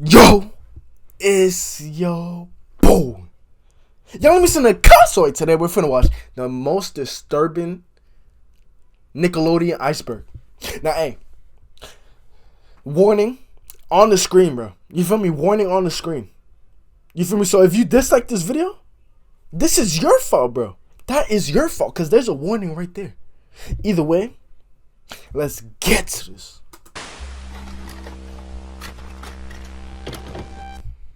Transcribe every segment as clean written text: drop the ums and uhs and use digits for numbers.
Yo, it's yo boy. Y'all let me send a console today. We're finna watch the most disturbing Nickelodeon Iceberg. Now, hey, warning on the screen, bro. You feel me? Warning on the screen. You feel me? So if you dislike this video, this is your fault, bro. That is your fault, because there's a warning right there. Either way, let's get to this.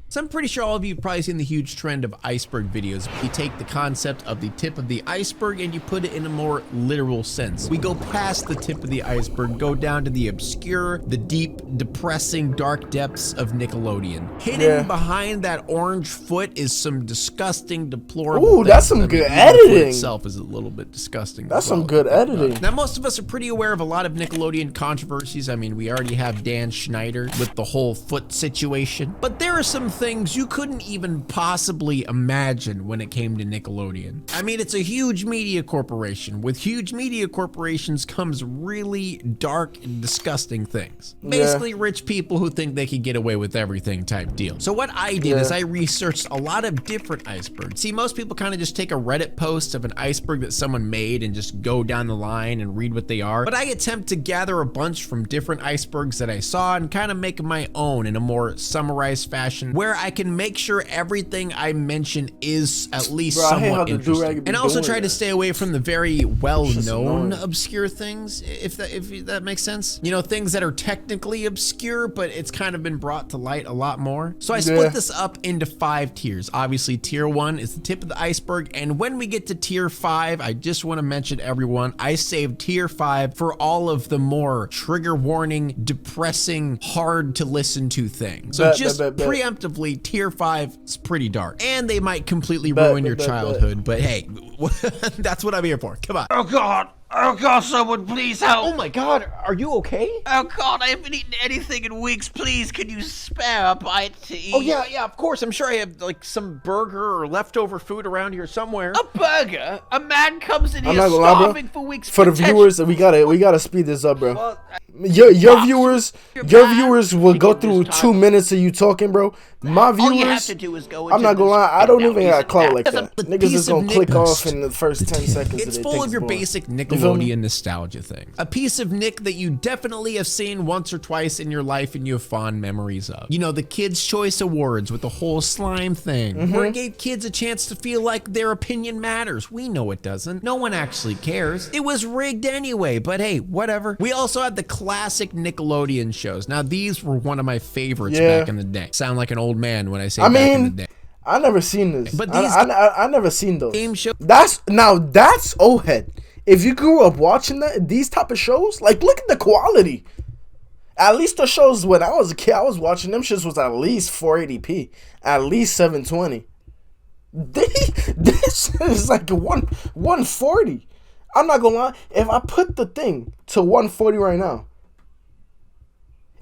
So I'm pretty sure all of you have probably seen the huge trend of iceberg videos. You take the concept of the tip of the iceberg and you put it in a more literal sense. We go past the tip of the iceberg, go down to the obscure, the deep, depressing, dark depths of Nickelodeon. Hidden behind that orange foot is some disgusting, deplorable Ooh, that's some good editing. The foot editing. itself is a little bit disgusting. That's some good editing. Now, most of us are pretty aware of a lot of Nickelodeon controversies. I mean, we already have Dan Schneider with the whole foot situation, but there are some things you couldn't even possibly imagine when it came to Nickelodeon. I mean, it's a huge media corporation. With huge media corporations comes really dark and disgusting things. Basically, rich people who think they can get away with everything type deal. So what I did is I researched a lot of different icebergs. See, most people kind of just take a Reddit post of an iceberg that someone made and just go down the line and read what they are. But I attempt to gather a bunch from different icebergs that I saw and kind of make my own in a more summarized fashion, where I can make sure everything I mention is at least somewhat interesting. And also try to stay away from the very well-known obscure things, if that makes sense. You know, things that are technically obscure, but it's kind of been brought to light a lot more. So I split this up into 5 tiers. Obviously, tier 1 is the tip of the iceberg, and when we get to tier 5, I just want to mention everyone, I saved tier 5 for all of the more trigger warning, depressing, hard to listen to things. So just preemptively, tier 5 is pretty dark, and they might completely ruin your childhood, but hey, that's what I'm here for. Come on. Oh God, someone please help. Oh my God, are you okay? Oh God, I haven't eaten anything in weeks. Please, can you spare a bite to eat? Oh yeah, of course. I'm sure I have like some burger or leftover food around here somewhere. A burger? A man comes in here starving for weeks. For the viewers, we gotta speed this up, bro. Well, your viewers will go through 2 minutes of you talking, bro. My viewers, all you have to do is go into I'm not gonna lie, I don't even got clout like that. The Niggas is gonna click off in the first 10 seconds. It's full of your basic Nickelodeon nostalgia thing. A piece of Nick that you definitely have seen once or twice in your life and you have fond memories of. You know, the Kids' Choice Awards with the whole slime thing, where it gave kids a chance to feel like their opinion matters. We know it doesn't. No one actually cares. It was rigged anyway, but hey, whatever. We also had the classic Nickelodeon shows. Now, these were one of my favorites back in the day. Sound like an old man when I say back in the day. I never seen this. But these I never seen those game shows. That's old head. If you grew up watching these type of shows, like, look at the quality. At least the shows when I was a kid, I was watching them shits was at least 480p, at least 720. This is like 140. I'm not gonna lie. If I put the thing to 140 right now,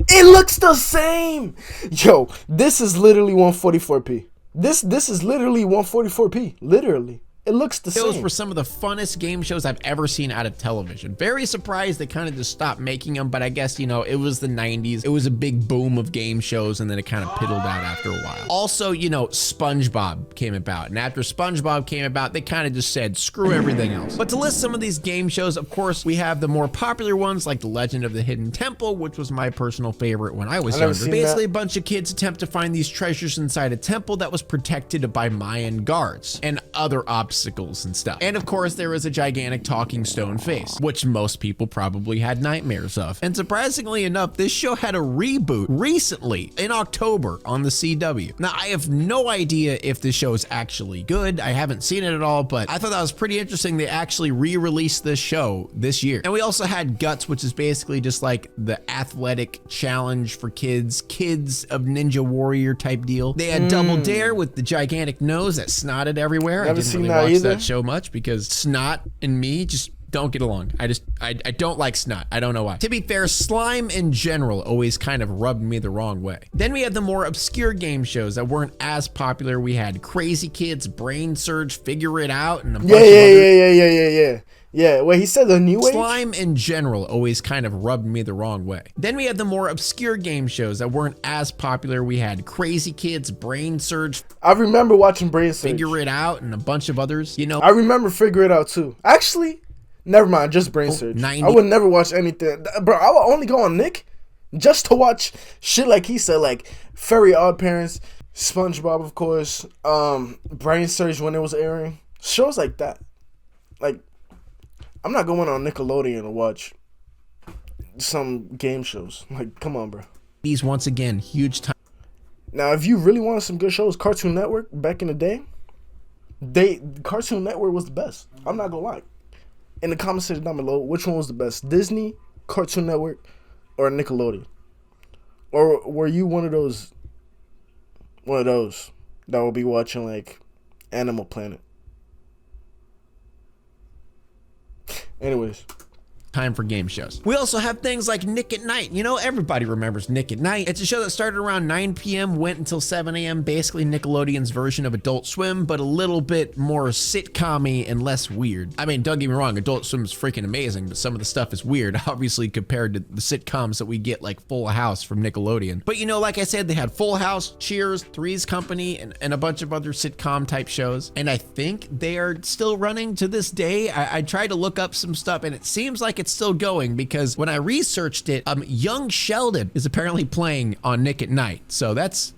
it looks the same. Yo, this is literally 144p. This is literally 144p. Literally. It looks the same. Those were some of the funnest game shows I've ever seen out of television. Very surprised they kind of just stopped making them, but I guess, you know, it was the 90s. It was a big boom of game shows, and then it kind of piddled out after a while. Also, you know, SpongeBob came about, and after SpongeBob came about, they kind of just said, screw everything else. But to list some of these game shows, of course, we have the more popular ones, like The Legend of the Hidden Temple, which was my personal favorite when I was younger. Basically, a bunch of kids attempt to find these treasures inside a temple that was protected by Mayan guards and other obstacles and stuff. And of course, there was a gigantic talking stone face, which most people probably had nightmares of. And surprisingly enough, this show had a reboot recently in October on the CW. Now, I have no idea if this show is actually good. I haven't seen it at all, but I thought that was pretty interesting. They actually re-released this show this year. And we also had Guts, which is basically just like the athletic challenge for kids of Ninja Warrior type deal. They had Double Dare with the gigantic nose that snotted everywhere. I didn't really watch that show much because snot and me just don't get along. I don't like snot. I don't know why. To be fair, slime in general always kind of rubbed me the wrong way. Then we had the more obscure game shows that weren't as popular. We had Crazy Kids, Brain Surge, Figure It Out, and a bunch of other. Yeah, wait, he said the new age? Slime in general always kind of rubbed me the wrong way. Then we had the more obscure game shows that weren't as popular. We had Crazy Kids, Brain Surge. I remember watching Brain Surge. Figure It Out, and a bunch of others. You know, I remember Figure It Out too. Actually, never mind, just Brain Surge. 90. I would never watch anything. Bro, I would only go on Nick just to watch shit like he said, like Fairy Odd Parents, SpongeBob, of course, Brain Surge when it was airing. Shows like that. Like, I'm not going on Nickelodeon to watch some game shows. Like, come on, bro. These, once again, huge time. Now, if you really wanted some good shows, Cartoon Network, back in the day, Cartoon Network was the best. I'm not going to lie. In the comment section down below, which one was the best? Disney, Cartoon Network, or Nickelodeon? Or were you one of those that will be watching, like, Animal Planet? Anyways. Time for game shows. We also have things like Nick at Night. You know, everybody remembers Nick at Night. It's a show that started around 9 p.m., went until 7 a.m., basically Nickelodeon's version of Adult Swim, but a little bit more sitcom-y and less weird. I mean, don't get me wrong, Adult Swim is freaking amazing, but some of the stuff is weird, obviously, compared to the sitcoms that we get like Full House from Nickelodeon. But you know, like I said, they had Full House, Cheers, Three's Company, and a bunch of other sitcom type shows. And I think they are still running to this day. I tried to look up some stuff, and it seems like it's still going, because when I researched it, young Sheldon is apparently playing on Nick at Night. So that's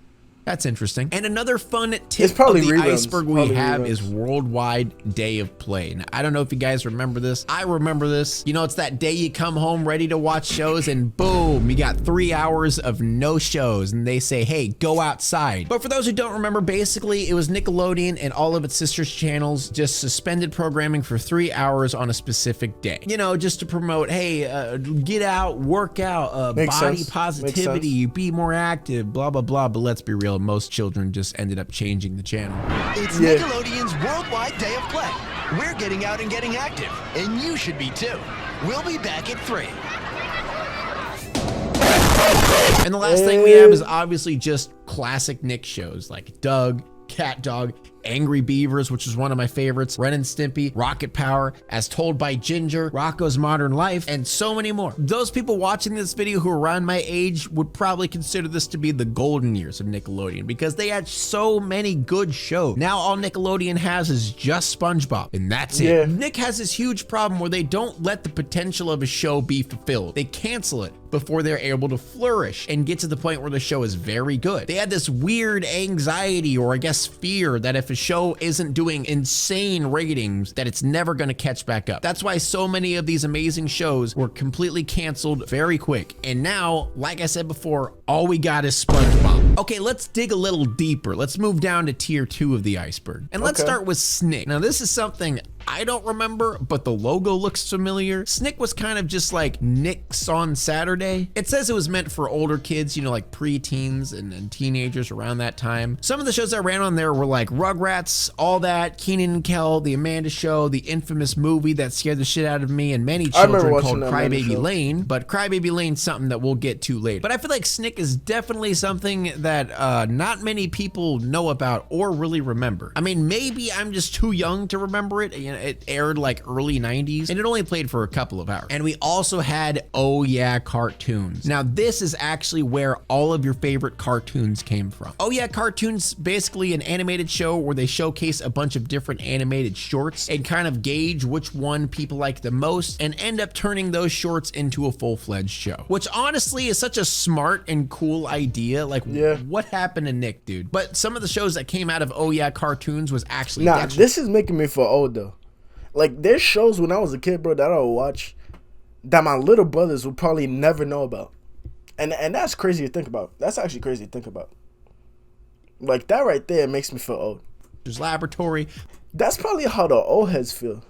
interesting. And another fun tip of the reruns. Iceberg we have Reruns. is Worldwide Day of Play. Now, I don't know if you guys remember this. I remember this. You know, it's that day you come home ready to watch shows and boom, you got 3 hours of no shows and they say, hey, go outside. But for those who don't remember, basically it was Nickelodeon and all of its sister channels just suspended programming for 3 hours on a specific day. You know, just to promote, hey, get out, work out, body sense. positivity, be more active, blah, blah, blah. But let's be real. Most children just ended up changing the channel. It's Nickelodeon's Worldwide Day of Play. We're getting out and getting active, and you should be too. We'll be back at 3. And the last thing we have is obviously just classic Nick shows like Doug, Cat Dog, Angry Beavers, which is one of my favorites, Ren and Stimpy, Rocket Power, As Told by Ginger, Rocko's Modern Life, and so many more. Those people watching this video who are around my age would probably consider this to be the golden years of Nickelodeon because they had so many good shows. Now all Nickelodeon has is just SpongeBob, and that's it. Nick has this huge problem where they don't let the potential of a show be fulfilled. They cancel it before they're able to flourish and get to the point where the show is very good. They had this weird anxiety, or I guess fear, that if a show isn't doing insane ratings, that it's never gonna catch back up. That's why so many of these amazing shows were completely canceled very quick. And now, like I said before, all we got is SpongeBob. Okay, let's dig a little deeper. Let's move down to tier 2 of the iceberg. And let's start with Snick. Now this is something I don't remember, but the logo looks familiar. Snick was kind of just like Nick's on Saturday. It says it was meant for older kids, you know, like preteens and teenagers around that time. Some of the shows that ran on there were like Rugrats, All That, Keenan and Kel, The Amanda Show, the infamous movie that scared the shit out of me and many children called Crybaby Lane. But Crybaby Lane's something that we'll get to later. But I feel like Snick is definitely something that not many people know about or really remember. I mean, maybe I'm just too young to remember it. You know, it aired like early 90s and it only played for a couple of hours. And we also had Oh Yeah Cartoons. Now this is actually where all of your favorite cartoons came from. Oh Yeah Cartoons, basically an animated show where they showcase a bunch of different animated shorts and kind of gauge which one people like the most and end up turning those shorts into a full-fledged show. Which honestly is such a smart and cool idea. Like, what happened to Nick, dude? But some of the shows that came out of Oh Yeah Cartoons was actually this is making me feel old though. Like, there's shows when I was a kid, bro, that I would watch that my little brothers would probably never know about. And that's crazy to think about. That's actually crazy to think about. Like, that right there makes me feel old. There's Laboratory. That's probably how the old heads feel.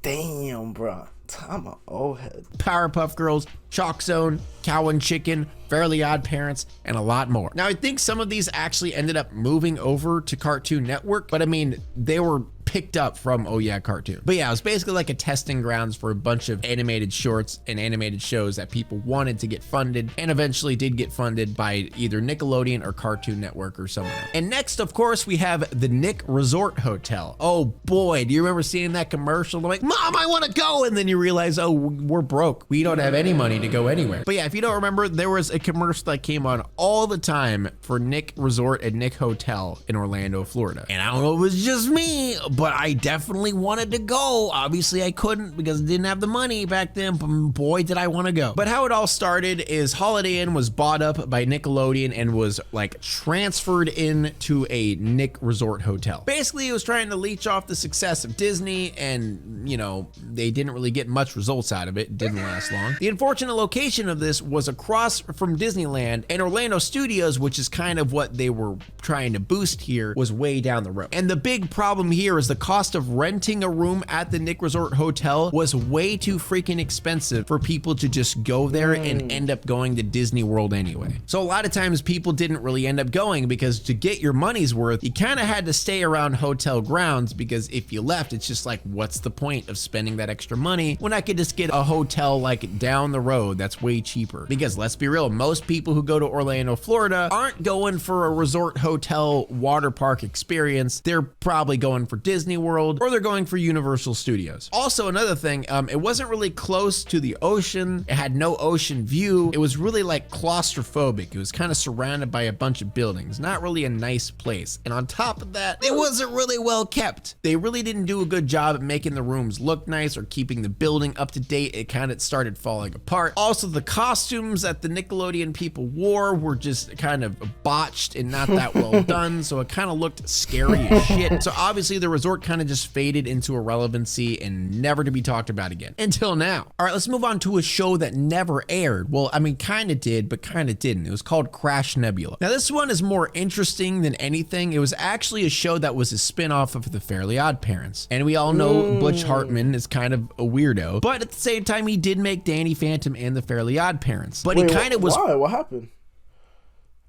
Damn, bro. I'm an old head. Powerpuff Girls, Chalk Zone, Cow and Chicken, Fairly Odd Parents, and a lot more. Now, I think some of these actually ended up moving over to Cartoon Network, but I mean, they were picked up from Oh Yeah Cartoon. But yeah, it was basically like a testing grounds for a bunch of animated shorts and animated shows that people wanted to get funded and eventually did get funded by either Nickelodeon or Cartoon Network or someone else. And next, of course, we have the Nick Resort Hotel. Oh boy, do you remember seeing that commercial? I'm like, Mom, I want to go. And then you realize, oh, we're broke. We don't have any money to go anywhere. But yeah, if you don't remember, there was a commercial that came on all the time for Nick Resort and Nick Hotel in Orlando, Florida. And I don't know if it was just me, but I definitely wanted to go. Obviously I couldn't because I didn't have the money back then, but boy did I want to go. But how it all started is Holiday Inn was bought up by Nickelodeon and was like transferred into a Nick Resort Hotel. Basically it was trying to leech off the success of Disney, and you know, they didn't really get much results out of it. It didn't last long. The unfortunate location of this was across from Disneyland, and Orlando Studios, which is kind of what they were trying to boost here, was way down the road. And the big problem here is the cost of renting a room at the Nick Resort Hotel was way too freaking expensive for people to just go there and end up going to Disney World anyway. So a lot of times people didn't really end up going because to get your money's worth, you kind of had to stay around hotel grounds, because if you left, it's just like, what's the point of spending that extra money when I could just get a hotel like down the road that's way cheaper? Because let's be real, most people who go to Orlando, Florida aren't going for a resort hotel water park experience. They're probably going for Disney World, or they're going for Universal Studios. Also, another thing, it wasn't really close to the ocean. It had no ocean view. It was really like claustrophobic. It was kind of surrounded by a bunch of buildings. Not really a nice place. And on top of that, it wasn't really well kept. They really didn't do a good job at making the rooms look nice or keeping the building up to date. It kind of started falling apart. Also, the costumes that the Nickelodeon people wore were just kind of botched and not that well done. So it kind of looked scary as shit. So obviously the resort kind of just faded into irrelevancy and never to be talked about again until now. All right, let's move on to a show that never aired. Well, I mean, kind of did, but kind of didn't. It was called Crash Nebula. Now, this one is more interesting than anything. It was actually a show that was a spin-off of the Fairly Odd Parents. And we all know Butch Hartman is kind of a weirdo, but at the same time, he did make Danny Phantom and the Fairly Odd Parents. But he kind of was... Why? What happened?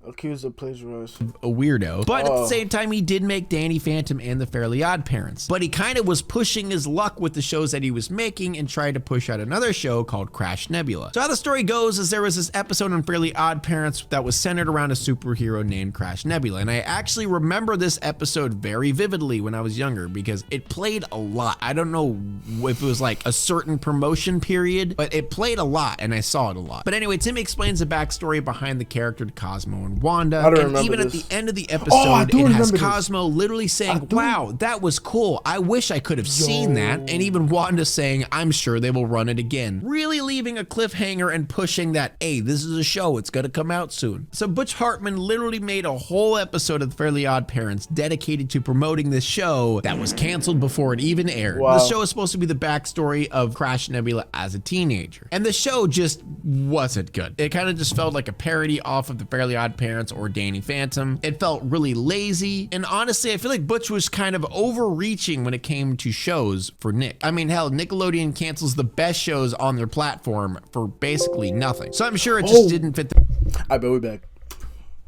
Accused of plagiarism. A weirdo. But at the same time, he did make Danny Phantom and the Fairly Odd Parents. But he kind of was pushing his luck with the shows that he was making and tried to push out another show called Crash Nebula. So how the story goes is there was this episode on Fairly Odd Parents that was centered around a superhero named Crash Nebula. And I actually remember this episode very vividly when I was younger because it played a lot. I don't know if it was like a certain promotion period, but it played a lot and I saw it a lot. But anyway, Tim explains the backstory behind the character Cosmo and Wanda, and even at the end of the episode, it has Cosmo literally saying, wow, that was cool. I wish I could have seen that. And even Wanda saying, I'm sure they will run it again. Really leaving a cliffhanger and pushing that, hey, this is a show. It's going to come out soon. So Butch Hartman literally made a whole episode of The Fairly Odd Parents dedicated to promoting this show that was canceled before it even aired. Wow. The show is supposed to be the backstory of Crash Nebula as a teenager. And the show just wasn't good. It kind of just felt like a parody off of The Fairly Odd Parents or Danny Phantom. It felt really lazy, and honestly I feel like Butch was kind of overreaching when it came to shows for Nick. I mean, hell, Nickelodeon cancels the best shows on their platform for basically nothing, so I'm sure it just didn't fit the... I bet we're back.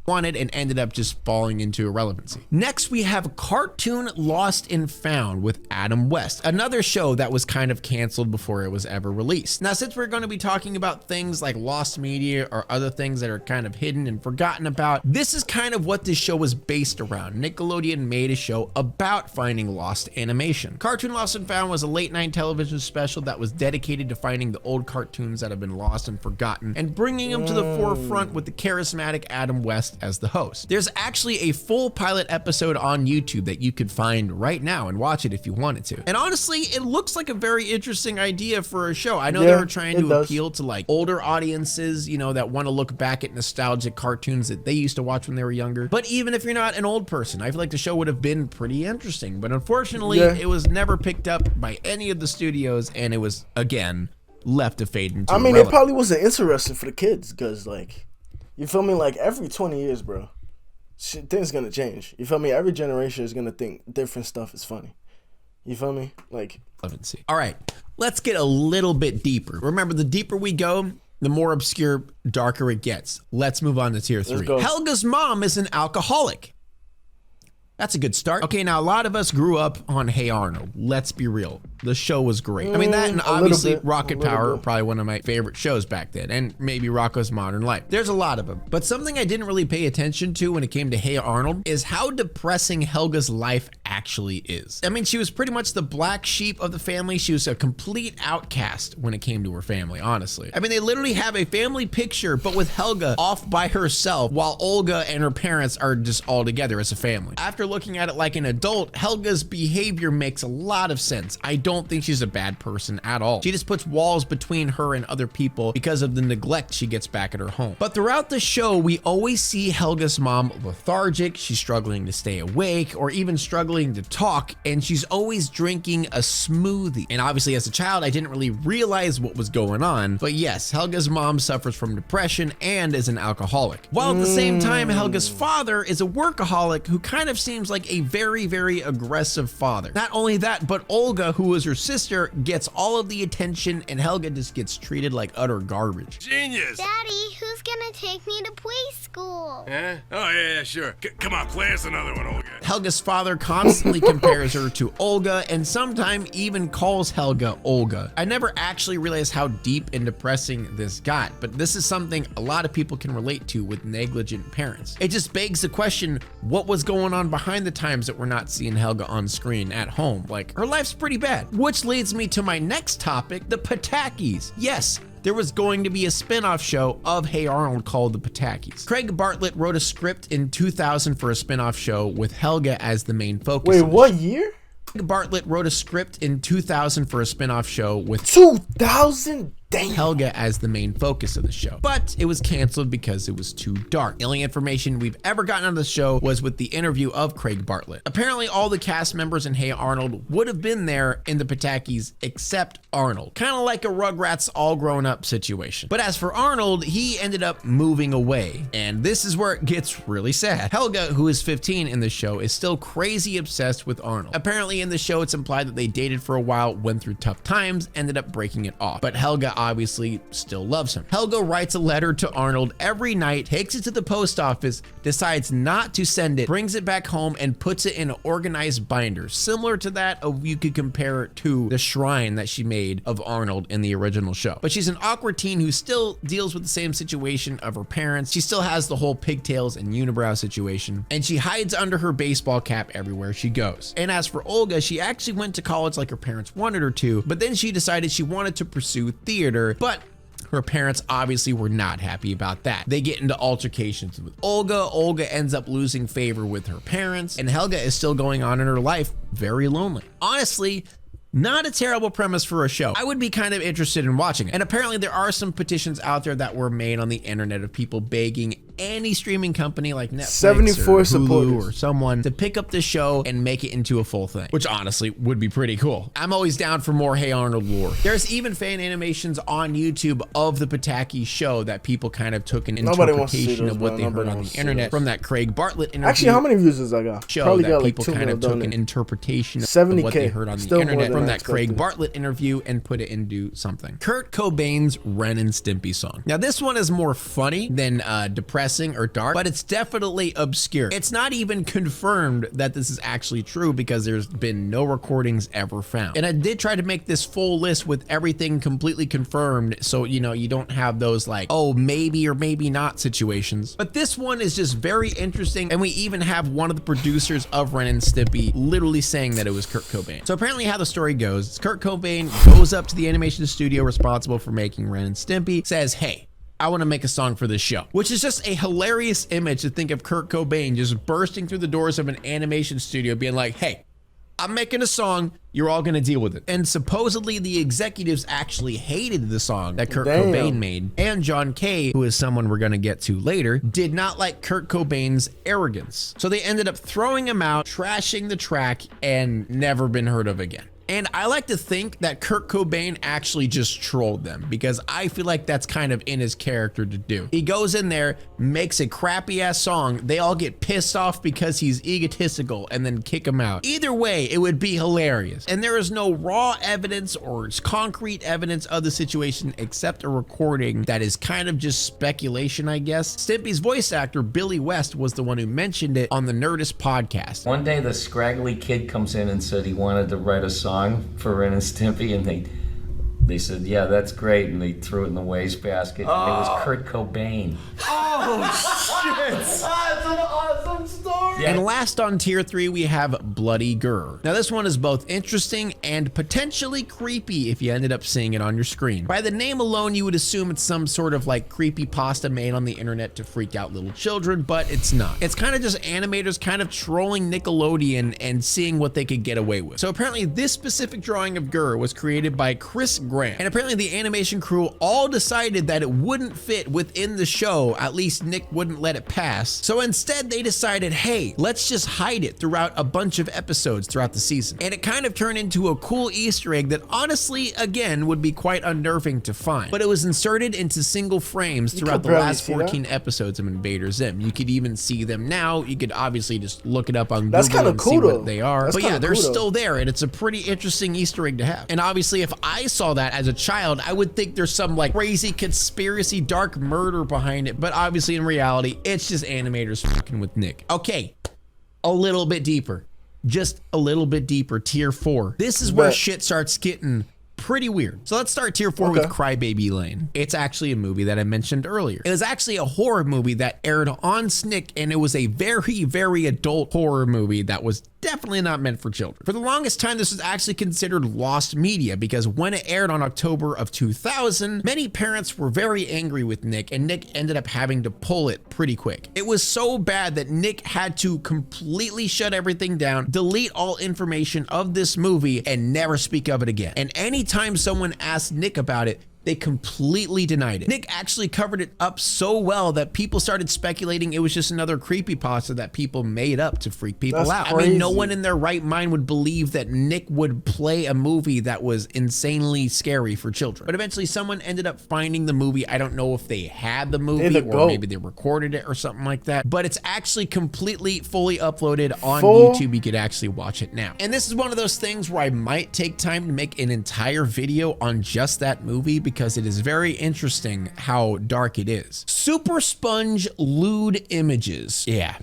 Wanted and ended up just falling into irrelevancy. Next, we have Cartoon Lost and Found with Adam West, another show that was kind of canceled before it was ever released. Now, since we're going to be talking about things like lost media or other things that are kind of hidden and forgotten about, this is kind of what this show was based around. Nickelodeon made a show about finding lost animation. Cartoon Lost and Found was a late-night television special that was dedicated to finding the old cartoons that have been lost and forgotten and bringing them to the forefront with the charismatic Adam West as the host. There's actually a full pilot episode on YouTube that you could find right now and watch it if you wanted to. And honestly, it looks like a very interesting idea for a show. I know they were trying to appeal to like older audiences, you know, that want to look back at nostalgic cartoons that they used to watch when they were younger. But even if you're not an old person, I feel like the show would have been pretty interesting. But unfortunately, it was never picked up by any of the studios, and it was, again, left to fade into irrelevance. It probably wasn't interesting for the kids because, like, you feel me? Like, every 20 years, bro, things gonna change. You feel me? Every generation is gonna think different stuff is funny. You feel me? Like, all right, let's get a little bit deeper. Remember, the deeper we go, the more obscure, darker it gets. Let's move on to tier 3. go. Helga's mom is an alcoholic. That's a good start. Okay, now a lot of us grew up on Hey Arnold. Let's be real. The show was great. I mean, that and obviously Rocket Power are probably one of my favorite shows back then, and maybe Rocko's Modern Life. There's a lot of them. But something I didn't really pay attention to when it came to Hey Arnold is how depressing Helga's life actually is. I mean, she was pretty much the black sheep of the family. She was a complete outcast when it came to her family, honestly. I mean, they literally have a family picture, but with Helga off by herself, while Olga and her parents are just all together as a family. After looking at it like an adult, Helga's behavior makes a lot of sense. I don't think she's a bad person at all. She just puts walls between her and other people because of the neglect she gets back at her home. But throughout the show, we always see Helga's mom lethargic. She's struggling to stay awake or even struggling to talk, and she's always drinking a smoothie. And obviously as a child, I didn't really realize what was going on. But yes, Helga's mom suffers from depression and is an alcoholic. While at the same time, Helga's father is a workaholic who kind of seems like a very, very aggressive father. Not only that, but Olga, who is her sister, gets all of the attention, and Helga just gets treated like utter garbage. Genius! Daddy, who's gonna take me to preschool? Huh? Oh, yeah, sure. Come on, play us another one, Olga. Helga's father constantly compares her to Olga and sometimes even calls Helga Olga. I never actually realized how deep and depressing this got, but this is something a lot of people can relate to with negligent parents. It just begs the question, what was going on behind the times that we're not seeing Helga on screen at home? Like, her life's pretty bad. Which leads me to my next topic, the Patakis. Yes, there was going to be a spin-off show of Hey Arnold called The Patakis. Craig Bartlett wrote a script in 2000 for a spin-off show with Helga as the main focus. Wait, what year? Craig Bartlett wrote a script in 2000 for a spin-off show with 2000? Dang. Helga as the main focus of the show, but it was canceled because it was too dark. The only information we've ever gotten out of the show was with the interview of Craig Bartlett. Apparently all the cast members in Hey Arnold would have been there in the Patakis except Arnold. Kind of like a Rugrats all grown up situation. But as for Arnold, he ended up moving away, and this is where it gets really sad. Helga, who is 15 in the show, is still crazy obsessed with Arnold. Apparently in the show it's implied that they dated for a while, went through tough times, ended up breaking it off. But Helga obviously still loves him. Helga writes a letter to Arnold every night, takes it to the post office, decides not to send it, brings it back home, and puts it in an organized binder, similar to that of, you could compare it to the shrine that she made of Arnold in the original show. But she's an awkward teen who still deals with the same situation of her parents. She still has the whole pigtails and unibrow situation, and she hides under her baseball cap everywhere she goes. And as for Olga, she actually went to college like her parents wanted her to, but then she decided she wanted to pursue theater, but her parents obviously were not happy about that. They get into altercations with Olga. Olga ends up losing favor with her parents, and Helga is still going on in her life very lonely. Honestly, not a terrible premise for a show. I would be kind of interested in watching it. And apparently there are some petitions out there that were made on the internet of people begging any streaming company like Netflix 74 or Hulu supporters or someone to pick up the show and make it into a full thing, which honestly would be pretty cool. I'm always down for more Hey Arnold lore. There's even fan animations on YouTube of the Pataki show that people kind of took an interpretation of what they heard on the internet from that Craig Bartlett interview. Actually, how many views does I got? Show Probably that got like people 2 kind of million took an interpretation of 70K. what they heard on the Still more internet than from I that Craig expected. Bartlett interview and put it into something. Kurt Cobain's Ren and Stimpy song. Now this one is more funny than depressing or dark, but it's definitely obscure. It's not even confirmed that this is actually true because there's been no recordings ever found. And I did try to make this full list with everything completely confirmed, so you know you don't have those like, oh, maybe or maybe not situations. But this one is just very interesting, and we even have one of the producers of Ren and Stimpy literally saying that it was Kurt Cobain. So apparently how the story goes, Kurt Cobain goes up to the animation studio responsible for making Ren and Stimpy, says, hey, I want to make a song for this show, which is just a hilarious image to think of Kurt Cobain just bursting through the doors of an animation studio being like, hey, I'm making a song, you're all gonna deal with it. And supposedly the executives actually hated the song that Kurt Cobain made, and John Kay, who is someone we're gonna get to later, did not like Kurt Cobain's arrogance. So they ended up throwing him out, trashing the track, and never been heard of again. And I like to think that Kurt Cobain actually just trolled them, because I feel like that's kind of in his character to do. He goes in there, makes a crappy ass song, they all get pissed off because he's egotistical, and then kick him out. Either way, it would be hilarious. And there is no raw evidence or concrete evidence of the situation except a recording that is kind of just speculation, I guess. Stimpy's voice actor, Billy West, was the one who mentioned it on the Nerdist podcast. One day the scraggly kid comes in and said he wanted to write a song for Ren and Stimpy, and they said, yeah, that's great, and they threw it in the wastebasket. And it was Kurt Cobain. Oh, shit. That's an awesome story. And last on tier 3, we have Bloody Gurr. Now this one is both interesting and potentially creepy if you ended up seeing it on your screen. By the name alone, you would assume it's some sort of like creepy pasta made on the internet to freak out little children, but it's not. It's kind of just animators kind of trolling Nickelodeon and seeing what they could get away with. So apparently this specific drawing of Gurr was created by Chris Graham, and apparently the animation crew all decided that it wouldn't fit within the show, at least Nick wouldn't let it pass. So instead they decided, hey, let's just hide it throughout a bunch of episodes throughout the season. And it kind of turned into a cool Easter egg that honestly, again, would be quite unnerving to find. But it was inserted into single frames throughout the last 14 episodes of Invader Zim. You could even see them now. You could obviously just look it up on Google and see what they are. But yeah, they're still there, and it's a pretty interesting Easter egg to have. And obviously, if I saw that as a child, I would think there's some like crazy conspiracy, dark murder behind it. But obviously, in reality, it's just animators fucking with Nick. Okay, a little bit deeper. Just a little bit deeper. Tier 4. This is where shit starts getting pretty weird. So let's start tier 4 with Crybaby Lane. It's actually a movie that I mentioned earlier. It was actually a horror movie that aired on Snick, and it was a very, very adult horror movie that was definitely not meant for children. For the longest time, this was actually considered lost media, because when it aired on October of 2000, many parents were very angry with Nick, and Nick ended up having to pull it pretty quick. It was so bad that Nick had to completely shut everything down, delete all information of this movie, and never speak of it again. And anytime someone asked Nick about it, they completely denied it. Nick actually covered it up so well that people started speculating it was just another creepypasta that people made up to freak people out. Crazy. I mean, no one in their right mind would believe that Nick would play a movie that was insanely scary for children. But eventually someone ended up finding the movie. I don't know if they had the movie or maybe they recorded it or something like that, but it's actually completely fully uploaded on YouTube. You could actually watch it now. And this is one of those things where I might take time to make an entire video on just that movie, because it is very interesting how dark it is. Super Sponge lewd images. Yeah.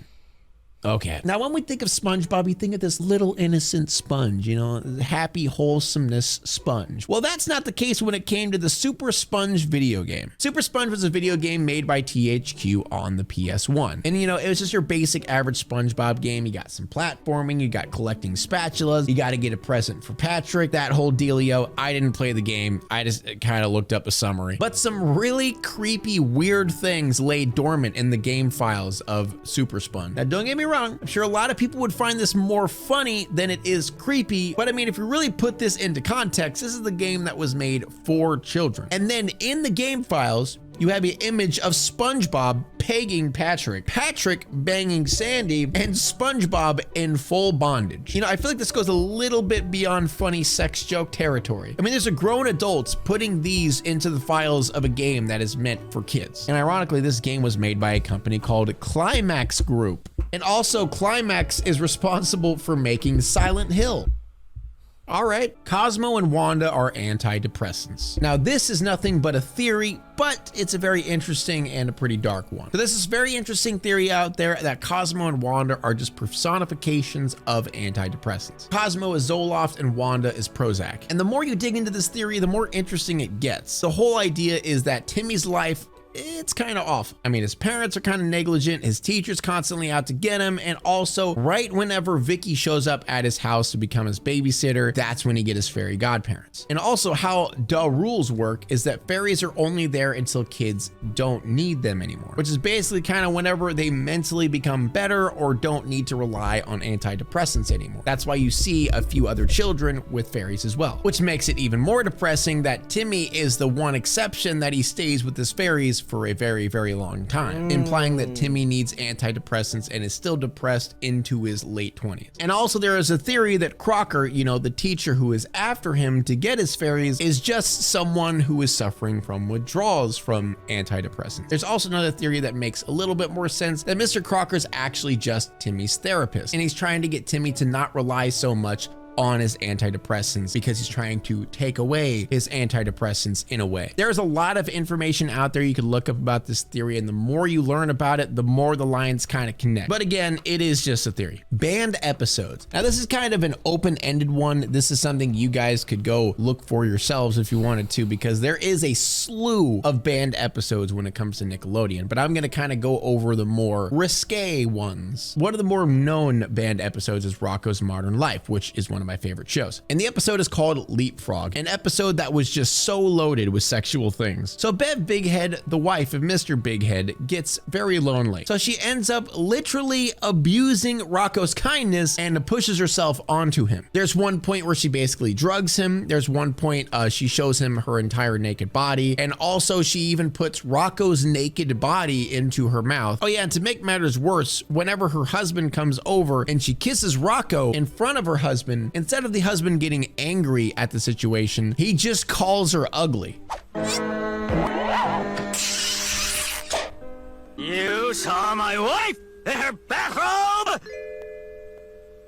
Okay. Now, when we think of SpongeBob, we think of this little innocent sponge, you know, happy wholesomeness sponge. Well, that's not the case when it came to the Super Sponge video game. Super Sponge was a video game made by THQ on the PS1. And, you know, it was just your basic average SpongeBob game. You got some platforming, you got collecting spatulas, you got to get a present for Patrick, that whole dealio. I didn't play the game. I just kind of looked up a summary. But some really creepy, weird things lay dormant in the game files of Super Sponge. Now, don't get me wrong, I'm sure a lot of people would find this more funny than it is creepy, but I mean, if you really put this into context, this is the game that was made for children. And then in the game files, you have an image of SpongeBob pegging Patrick, Patrick banging Sandy, and SpongeBob in full bondage. You know, I feel like this goes a little bit beyond funny sex joke territory. I mean, there's a grown adults putting these into the files of a game that is meant for kids. And ironically, this game was made by a company called Climax Group. And also, Climax is responsible for making Silent Hill. All right, Cosmo and Wanda are antidepressants. Now, this is nothing but a theory, but it's a very interesting and a pretty dark one. So this is a very interesting theory out there that Cosmo and Wanda are just personifications of antidepressants. Cosmo is Zoloft and Wanda is Prozac. And the more you dig into this theory, the more interesting it gets. The whole idea is that Timmy's life, it's kind of off. I mean, his parents are kind of negligent, his teacher's constantly out to get him, and also right whenever Vicky shows up at his house to become his babysitter, that's when he gets his fairy godparents. And also how the rules work is that fairies are only there until kids don't need them anymore, which is basically kind of whenever they mentally become better or don't need to rely on antidepressants anymore. That's why you see a few other children with fairies as well, which makes it even more depressing that Timmy is the one exception that he stays with his fairies for a very, very long time, implying that Timmy needs antidepressants and is still depressed into his late 20s. And also there is a theory that Crocker, you know, the teacher who is after him to get his fairies, is just someone who is suffering from withdrawals from antidepressants. There's also another theory that makes a little bit more sense, that Mr. Crocker's actually just Timmy's therapist, and he's trying to get Timmy to not rely so much on his antidepressants because he's trying to take away his antidepressants in a way. There's a lot of information out there you could look up about this theory, and the more you learn about it, the more the lines kind of connect. But again, it is just a theory. Banned episodes. Now this is kind of an open-ended one. This is something you guys could go look for yourselves if you wanted to, because there is a slew of banned episodes when it comes to Nickelodeon, but I'm gonna kind of go over the more risque ones. One of the more known banned episodes is Rocko's Modern Life, which is one of my favorite shows. And the episode is called Leapfrog, an episode that was just so loaded with sexual things. So Bev Bighead, the wife of Mr. Bighead, gets very lonely. So she ends up literally abusing Rocko's kindness and pushes herself onto him. There's one point where she basically drugs him. There's one point she shows him her entire naked body. And also she even puts Rocko's naked body into her mouth. Oh yeah, and to make matters worse, whenever her husband comes over and she kisses Rocko in front of her husband, instead of the husband getting angry at the situation, he just calls her ugly. You saw my wife in her bathrobe?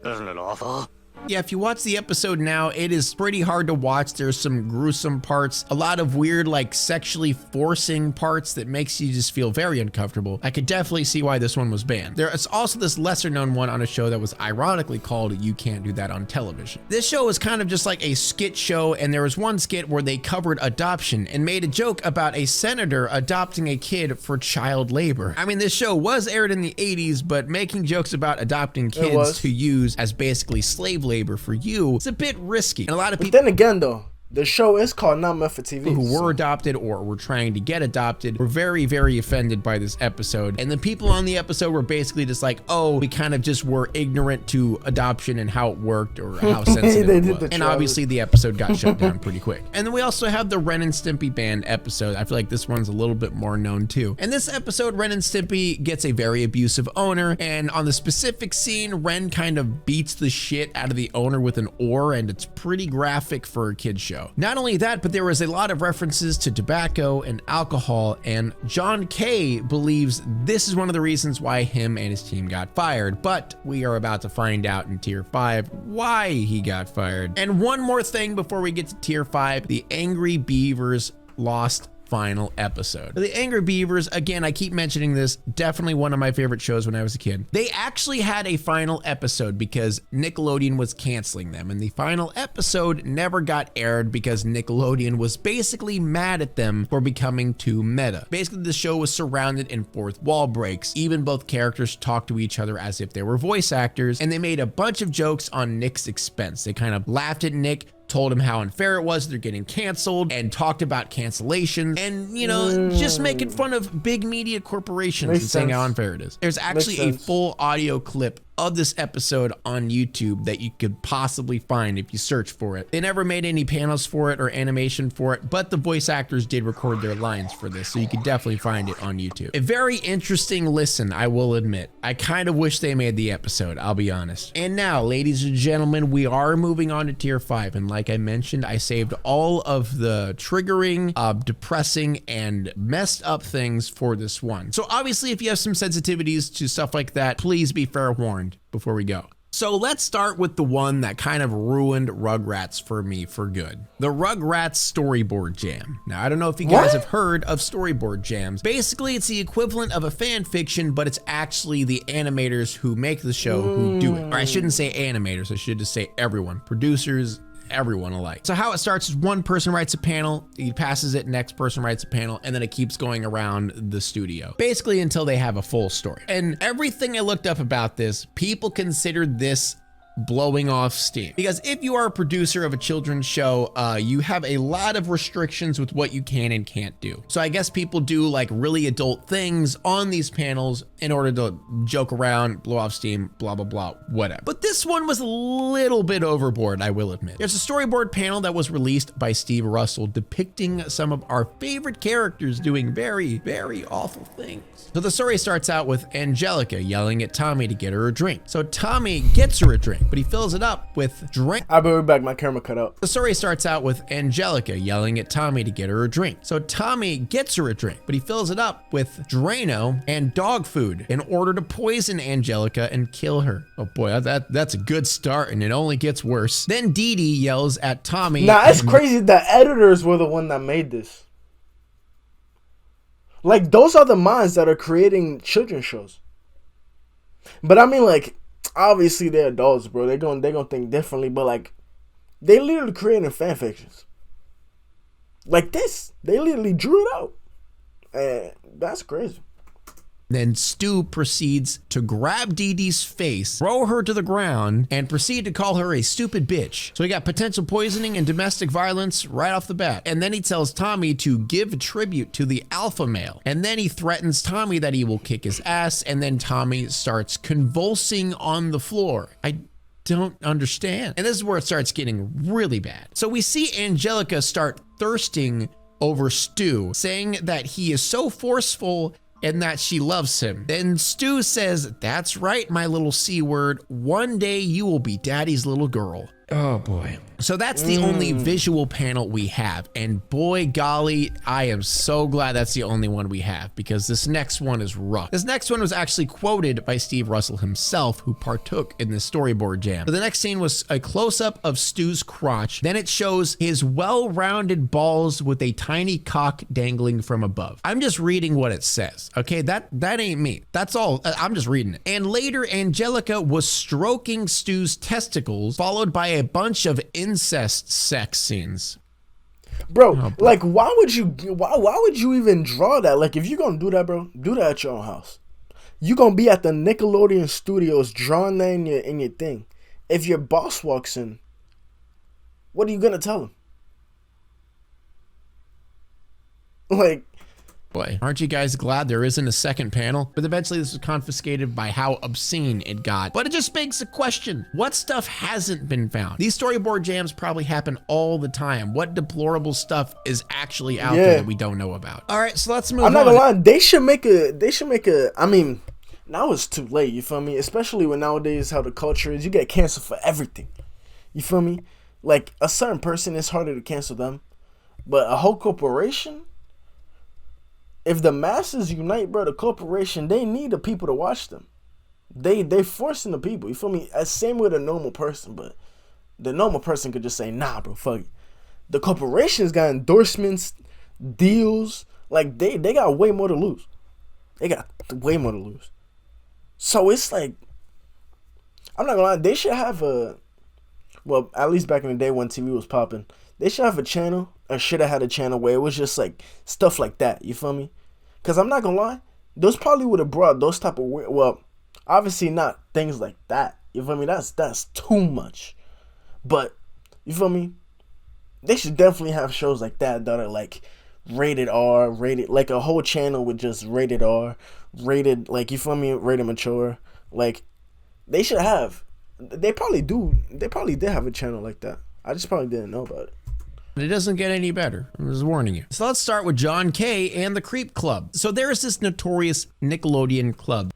Isn't it awful? Yeah, if you watch the episode now, it is pretty hard to watch. There's some gruesome parts, a lot of weird, like sexually forcing parts that makes you just feel very uncomfortable. I could definitely see why this one was banned. There is also this lesser known one on a show that was ironically called You Can't Do That on Television. This show is kind of just like a skit show, and there was one skit where they covered adoption and made a joke about a senator adopting a kid for child labor. I mean, this show was aired in the 80s, but making jokes about adopting kids to use as basically slave labor for you, it's a bit risky. And a lot of people, but then again though, the show is called Not Meant for TV. Who were adopted or were trying to get adopted were very, very offended by this episode. And the people on the episode were basically just like, oh, we kind of just were ignorant to adoption and how it worked or how sensitive it was. And obviously the episode got shut down pretty quick. And then we also have the Ren and Stimpy band episode. I feel like this one's a little bit more known too. In this episode, Ren and Stimpy gets a very abusive owner. And on the specific scene, Ren kind of beats the shit out of the owner with an oar, and it's pretty graphic for a kid's show. Not only that, but there was a lot of references to tobacco and alcohol, and John Kay believes this is one of the reasons why him and his team got fired, but we are about to find out in Tier 5 why he got fired. And one more thing before we get to Tier 5, the Angry Beavers lost final episode. The Angry Beavers, again, I keep mentioning this, definitely one of my favorite shows when I was a kid. They actually had a final episode because Nickelodeon was canceling them, and the final episode never got aired because Nickelodeon was basically mad at them for becoming too meta. Basically, the show was surrounded in fourth wall breaks. Even both characters talked to each other as if they were voice actors, and they made a bunch of jokes on Nick's expense. They kind of laughed at Nick, told him how unfair it was they're getting canceled, and talked about cancellation and, you know, just making fun of big media corporations and saying how unfair it is. There's actually a full audio clip of this episode on YouTube that you could possibly find if you search for it. They never made any panels for it or animation for it, but the voice actors did record their lines for this, so you could definitely find it on YouTube. A very interesting listen, I will admit. I kind of wish they made the episode, I'll be honest. And now, ladies and gentlemen, we are moving on to Tier 5, and like I mentioned, I saved all of the triggering, depressing, and messed up things for this one. So obviously, if you have some sensitivities to stuff like that, please be fair warned before we go. So let's start with the one that kind of ruined Rugrats for me for good. The Rugrats Storyboard Jam. Now, I don't know if you guys have heard of storyboard jams. Basically, it's the equivalent of a fan fiction, but it's actually the animators who make the show who do it. Or I shouldn't say animators, I should just say everyone. Producers, everyone alike. So how it starts is one person writes a panel, he passes it, next person writes a panel, and then it keeps going around the studio, basically until they have a full story. And everything I looked up about this, people considered this blowing off steam. Because if you are a producer of a children's show, you have a lot of restrictions with what you can and can't do. So I guess people do like really adult things on these panels in order to joke around, blow off steam, blah, blah, blah, whatever. But this one was a little bit overboard, I will admit. There's a storyboard panel that was released by Steve Russell depicting some of our favorite characters doing very, very awful things. So the story starts out with Angelica yelling at Tommy to get her a drink. So Tommy gets her a drink, but he fills it up with drink. I'll be right back, my camera cut out. The story starts out with Angelica yelling at Tommy to get her a drink. So Tommy gets her a drink, but he fills it up with Drano and dog food in order to poison Angelica and kill her. Oh boy, that's a good start, and it only gets worse. Then Dee Dee yells at Tommy. Nah, it's crazy. The editors were the one that made this. Like, those are the minds that are creating children's shows. But I mean, like, obviously they're adults, bro. They're gonna think differently. But like, they literally creating fan fictions. Like this, they literally drew it out, and that's crazy. Then Stu proceeds to grab Dee Dee's face, throw her to the ground, and proceed to call her a stupid bitch. So he got potential poisoning and domestic violence right off the bat. And then he tells Tommy to give tribute to the alpha male. And then he threatens Tommy that he will kick his ass, and then Tommy starts convulsing on the floor. I don't understand. And this is where it starts getting really bad. So we see Angelica start thirsting over Stu, saying that he is so forceful and that she loves him. Then Stu says, "That's right, my little C word. One day you will be daddy's little girl." Oh boy. So that's the only visual panel we have. And boy golly, I am so glad that's the only one we have, because this next one is rough. This next one was actually quoted by Steve Russell himself, who partook in the storyboard jam. So the next scene was a close-up of Stu's crotch. Then it shows his well-rounded balls with a tiny cock dangling from above. I'm just reading what it says. Okay, that ain't me. That's all. I'm just reading it. And later, Angelica was stroking Stu's testicles, followed by a bunch of incest sex scenes. Bro, like, why would you even draw that? Like, if you're gonna do that, bro, do that at your own house. You gonna be at the Nickelodeon studios drawing that in your thing. If your boss walks in, what are you gonna tell him? Like, boy, aren't you guys glad there isn't a second panel? But eventually this was confiscated by how obscene it got. But it just begs the question, what stuff hasn't been found? These storyboard jams probably happen all the time. What deplorable stuff is actually out there that we don't know about? All right, so let's move on. I'm not gonna lie, they should make a, I mean, now it's too late, you feel me? Especially when nowadays how the culture is, you get canceled for everything. You feel me? Like, a certain person, it's harder to cancel them. But a whole corporation, if the masses unite, bro, the corporation, they need the people to watch them. They forcing the people, you feel me? Same with a normal person, but the normal person could just say, nah, bro, fuck it. The corporations got endorsements, deals, like they got way more to lose. They got way more to lose. So it's like, I'm not gonna lie, they should have well, at least back in the day when TV was popping, they should have a channel, or should have had a channel where it was just like stuff like that, you feel me? Because I'm not gonna lie, those probably would have brought those type of weird, well, obviously not things like that, you feel me? That's too much. But, you feel me? They should definitely have shows like that are like rated R, like a whole channel with just rated R, rated, like, you feel me, rated mature. Like, they should have, they probably did have a channel like that. I just probably didn't know about it. It doesn't get any better. I'm just warning you. So let's start with John Kay and the Creep Club. So there's this notorious Nickelodeon club.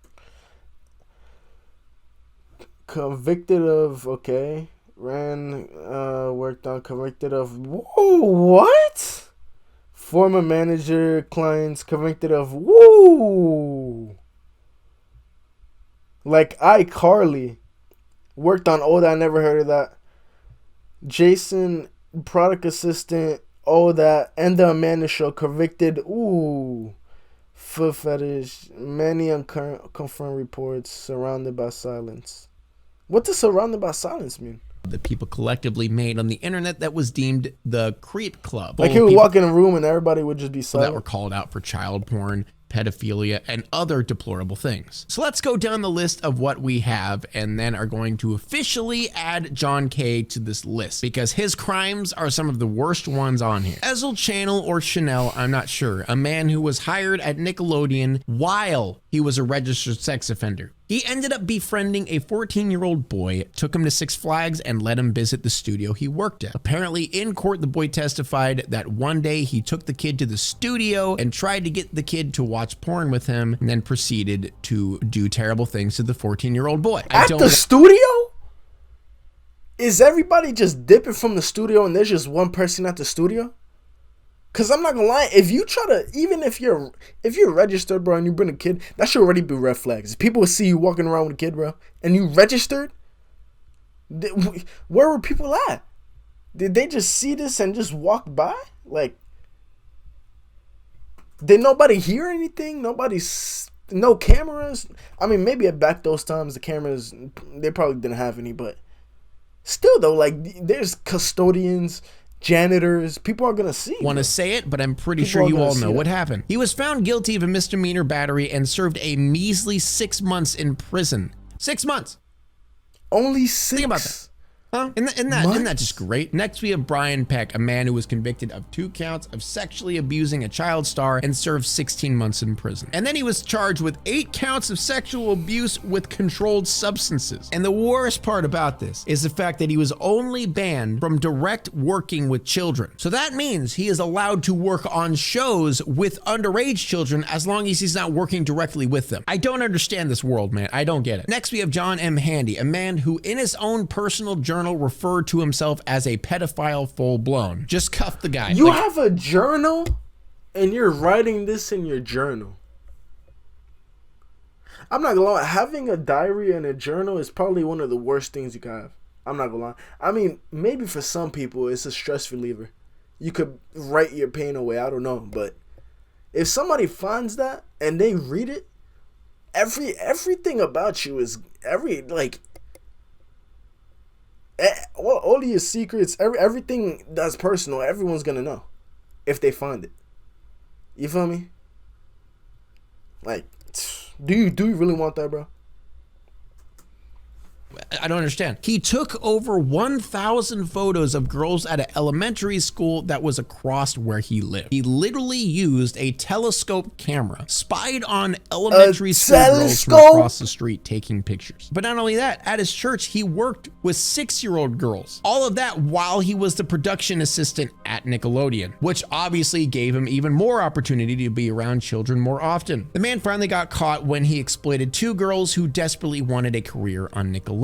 Convicted of, okay. Worked on, convicted of, whoa, what? Former manager, clients, convicted of, woo. Like iCarly. Worked on, oh, I never heard of that. Jason, product assistant, all that, and the Amanda Show, convicted, ooh, foot fetish, many unconfirmed reports, surrounded by silence. What does surrounded by silence mean? That people collectively made on the internet that was deemed the Creep Club. Like he would walk in a room and everybody would just be silent. That were called out for child porn. pedophilia, and other deplorable things. So let's go down the list of what we have and then are going to officially add John K to this list because his crimes are some of the worst ones on here. Ezel Channel or Chanel, I'm not sure, a man who was hired at Nickelodeon while he was a registered sex offender. He ended up befriending a 14-year-old boy, took him to Six Flags, and let him visit the studio he worked at. Apparently, in court, the boy testified that one day he took the kid to the studio and tried to get the kid to watch porn with him, and then proceeded to do terrible things to the 14-year-old boy. At the studio? Is everybody just dipping from the studio and there's just one person at the studio? Cause I'm not gonna lie, if you try to, even if you're registered, bro, and you bring a kid, that should already be red flags. If people will see you walking around with a kid, bro, and you registered, where were people at? Did they just see this and just walk by? Like, did nobody hear anything? No cameras? I mean, maybe back those times, the cameras, they probably didn't have any, but still though, like, there's custodians, janitors, people are gonna see. Want to say it, but I'm pretty sure you all know what happened. He was found guilty of a misdemeanor battery and served a measly 6 months in prison. 6 months. Only 6? Think about that. Huh? Isn't that just great? Next, we have Brian Peck, a man who was convicted of 2 counts of sexually abusing a child star and served 16 months in prison. And then he was charged with 8 counts of sexual abuse with controlled substances. And the worst part about this is the fact that he was only banned from direct working with children. So that means he is allowed to work on shows with underage children as long as he's not working directly with them. I don't understand this world, man. I don't get it. Next, we have John M. Handy, a man who in his own personal journal referred to himself as a pedophile full-blown. Just cuff the guy. You have a journal and you're writing this in your journal. I'm not gonna lie, having a diary and a journal is probably one of the worst things you can have. I'm not gonna lie. I mean, maybe for some people it's a stress reliever. You could write your pain away, I don't know, but if somebody finds that and they read it, everything about you is all your secrets, everything that's personal, everyone's gonna know if they find it. You feel me? Like, do you really want that, bro? I don't understand. He took over 1,000 photos of girls at an elementary school that was across where he lived. He literally used a telescope camera, spied on elementary school girls from across the street taking pictures. But not only that, at his church, he worked with 6-year-old girls. All of that while he was the production assistant at Nickelodeon, which obviously gave him even more opportunity to be around children more often. The man finally got caught when he exploited 2 girls who desperately wanted a career on Nickelodeon,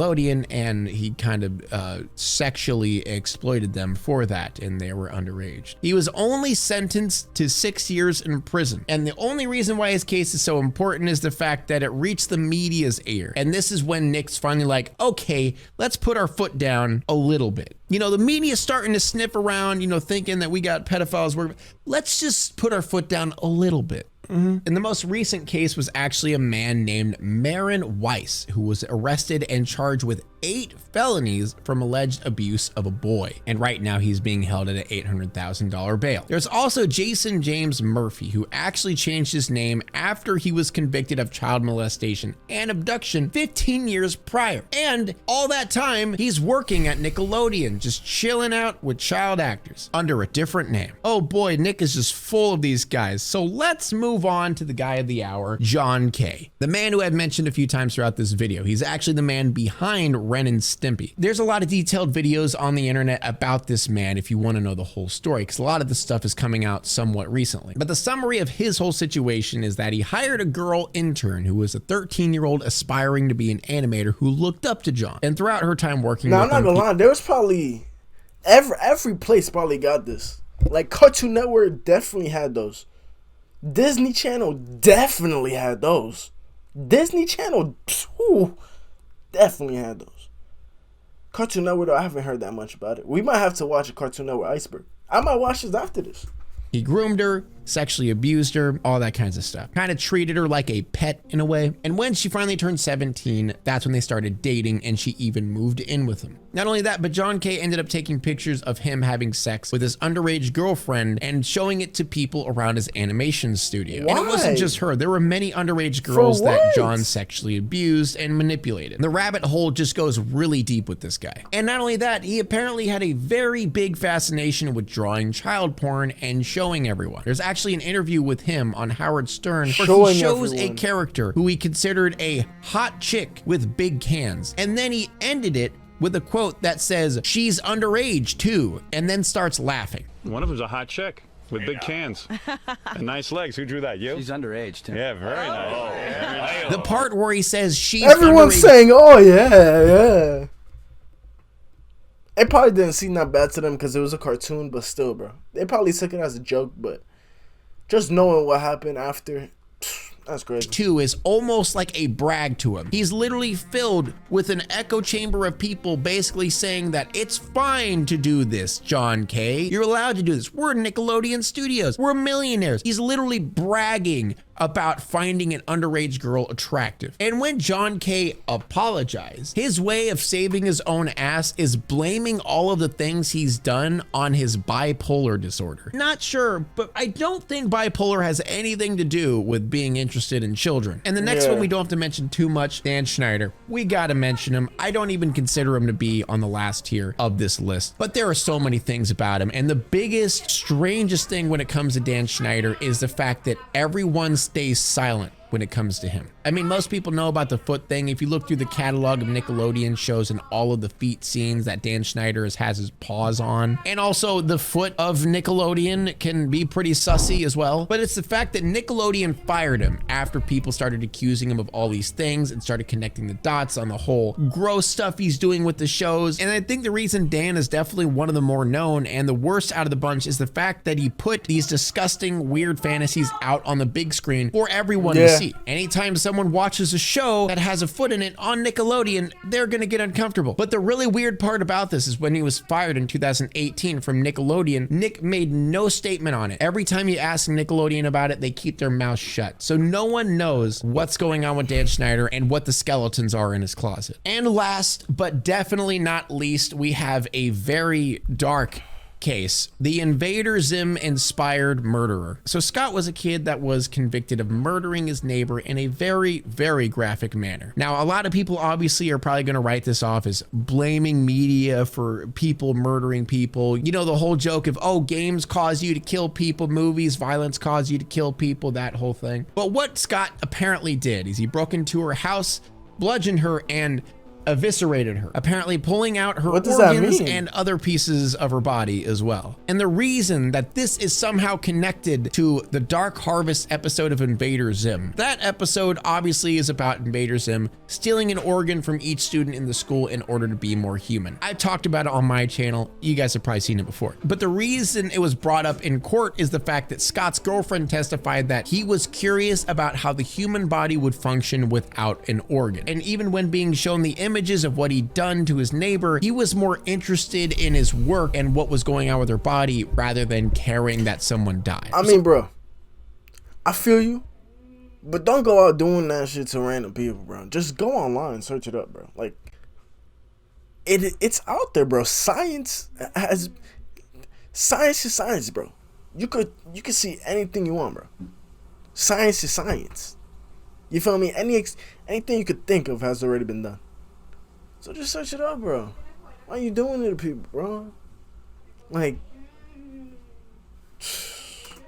and he kind of sexually exploited them for that, and they were underage. He was only sentenced to 6 years in prison, and the only reason why his case is so important is the fact that it reached the media's ear. And this is when Nick's finally like, okay, let's put our foot down a little bit. You know, the media's starting to sniff around, you know, thinking that we got pedophiles. Let's just put our foot down a little bit. And the most recent case was actually a man named Marin Weiss, who was arrested and charged with 8 felonies from alleged abuse of a boy. And right now he's being held at an $800,000 bail. There's also Jason James Murphy, who actually changed his name after he was convicted of child molestation and abduction 15 years prior. And all that time, he's working at Nickelodeon, just chilling out with child actors under a different name. Oh boy, Nick is just full of these guys. So let's move on to the guy of the hour, John K, the man who I've mentioned a few times throughout this video. He's actually the man behind Ren and Stimpy. There's a lot of detailed videos on the internet about this man if you want to know the whole story, because a lot of the stuff is coming out somewhat recently. But the summary of his whole situation is that he hired a girl intern who was a 13-year-old aspiring to be an animator who looked up to John. And throughout her time working with him, I'm not gonna lie, there was probably every place probably got this. Like Cartoon Network definitely had those. Disney Channel definitely had those. Disney Channel definitely had those. Cartoon Network, I haven't heard that much about it. We might have to watch a Cartoon Network Iceberg. I might watch this after this. He groomed her, sexually abused her, all that kinds of stuff. Kind of treated her like a pet in a way. And when she finally turned 17, that's when they started dating, and she even moved in with him. Not only that, but John K. ended up taking pictures of him having sex with his underage girlfriend and showing it to people around his animation studio. Why? And it wasn't just her. There were many underage girls that John sexually abused and manipulated. The rabbit hole just goes really deep with this guy. And not only that, he apparently had a very big fascination with drawing child porn and showing everyone. There's actually an interview with him on Howard Stern where he shows a character who he considered a hot chick with big cans. And then he ended it with a quote that says, "She's underage too," and then starts laughing. One of them's a hot chick with big cans and nice legs. Who drew that? You? She's underage too. Yeah, very nice. The part where he says she's Everyone's underage. saying, "Oh yeah." It probably didn't seem that bad to them because it was a cartoon, but still, bro. They probably took it as a joke, but just knowing what happened after, that's crazy. Too is almost like a brag to him. He's literally filled with an echo chamber of people basically saying that it's fine to do this, John K. You're allowed to do this. We're Nickelodeon Studios. We're millionaires. He's literally bragging about finding an underage girl attractive. And when John K. apologized, his way of saving his own ass is blaming all of the things he's done on his bipolar disorder. Not sure, but I don't think bipolar has anything to do with being interested in children. And the next one we don't have to mention too much, Dan Schneider. We gotta mention him. I don't even consider him to be on the last tier of this list, but there are so many things about him. And the biggest, strangest thing when it comes to Dan Schneider is the fact that everyone stays silent when it comes to him. I mean, most people know about the foot thing. If you look through the catalog of Nickelodeon shows and all of the feet scenes that Dan Schneider has his paws on, and also the foot of Nickelodeon can be pretty sussy as well. But it's the fact that Nickelodeon fired him after people started accusing him of all these things and started connecting the dots on the whole gross stuff he's doing with the shows. And I think the reason Dan is definitely one of the more known and the worst out of the bunch is the fact that he put these disgusting, weird fantasies out on the big screen for everyone to see. Anytime someone watches a show that has a foot in it on Nickelodeon, they're gonna get uncomfortable. But the really weird part about this is when he was fired in 2018 from Nickelodeon, Nick made no statement on it. Every time you ask Nickelodeon about it, they keep their mouth shut. So no one knows what's going on with Dan Schneider and what the skeletons are in his closet. And last, but definitely not least, we have a very dark case, the Invader Zim inspired murderer. So Scott was a kid that was convicted of murdering his neighbor in a very, very graphic manner. Now, a lot of people obviously are probably going to write this off as blaming media for people murdering people. You know, the whole joke of, oh, games cause you to kill people, movies, violence cause you to kill people, that whole thing. But what Scott apparently did is he broke into her house, bludgeoned her, and eviscerated her, apparently pulling out her organs and other pieces of her body as well. And the reason that this is somehow connected to the Dark Harvest episode of Invader Zim. That episode obviously is about Invader Zim stealing an organ from each student in the school in order to be more human. I've talked about it on my channel. You guys have probably seen it before. But the reason it was brought up in court is the fact that Scott's girlfriend testified that he was curious about how the human body would function without an organ. And even when being shown the images of what he'd done to his neighbor, he was more interested in his work and what was going on with her body rather than caring that someone died. I mean, bro, I feel you, but don't go out doing that shit to random people, bro. Just go online, search it up, bro. Like, it's out there, bro. Science is science, bro. You could see anything you want, bro. Science is science. You feel me? Anything you could think of has already been done. So just search it up, bro. Why are you doing it to people, bro? Like,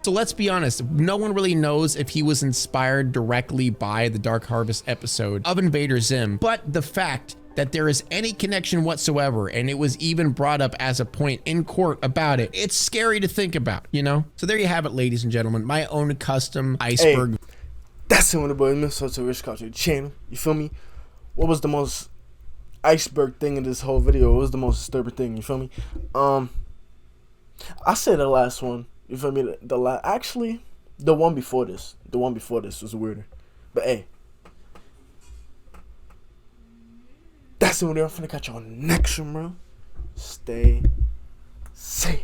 so let's be honest, no one really knows if he was inspired directly by the Dark Harvest episode of Invader Zim, but the fact that there is any connection whatsoever, and it was even brought up as a point in court about it, it's scary to think about, you know? So there you have it, ladies and gentlemen, my own custom Iceberg. Hey, that's it, when the boy Minnesota Rich Culture channel. You feel me? What was the most Iceberg thing in this whole video? What was the most disturbing thing? You feel me? I say the last one. You feel me? Actually, the one before this. The one before this was weirder. But hey, that's it. I'm finna catch you on the next one, bro. Stay safe.